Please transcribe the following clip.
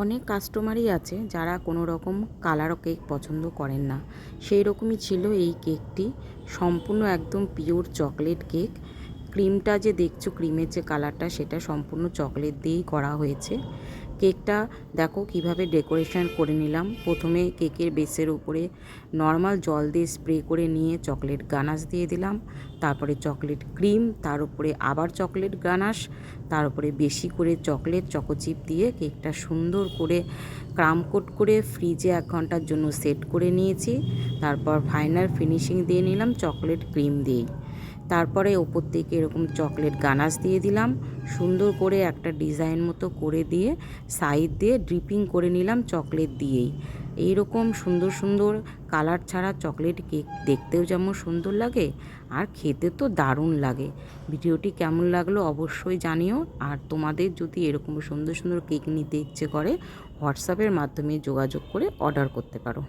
অনেক কাস্টমারই আছে যারা কোনো রকম কালার কেক পছন্দ করেন না। সেই রকমই ছিল এই কেকটি, সম্পূর্ণ একদম পিওর চকলেট কেক। ক্রিমটা যে দেখছো, ক্রিমের যে কালারটা সেটা সম্পূর্ণ চকলেট দিয়েই করা হয়েছে। কেকটা দেখো কিভাবে ডেকোরেশন করে নিলাম। প্রথমে কেকের বেসের উপরে নর্মাল জল দিয়ে স্প্রে করে নিয়ে চকলেট গানাশ দিয়ে দিলাম, তারপরে চকলেট ক্রিম, তার উপরে আবার চকলেট গানাশ, তার উপরে বেশি করে চকলেট চকোচিপ দিয়ে কেকটা সুন্দর করে ক্রাম কোট করে ফ্রিজে 1 ঘন্টার জন্য সেট করে নিয়েছি। তারপর ফাইনাল ফিনিশিং দিয়ে নিলাম চকলেট ক্রিম দিয়েই। তারপরে ওপর থেকে এরকম চকলেট গানাশ দিয়ে দিলাম, সুন্দর করে একটা ডিজাইন মতো করে দিয়ে সাইড দিয়ে ড্রিপিং করে নিলাম চকলেট দিয়েই। এই রকম সুন্দর সুন্দর কালার ছাড়া চকলেট কেক দেখতেও যেমন সুন্দর লাগে আর খেতে তো দারুণ লাগে। ভিডিওটি কেমন লাগলো অবশ্যই জানিও। আর তোমাদের যদি এরকম সুন্দর সুন্দর কেক নিতে ইচ্ছে করে, হোয়াটসঅ্যাপের মাধ্যমে যোগাযোগ করে অর্ডার করতে পারো।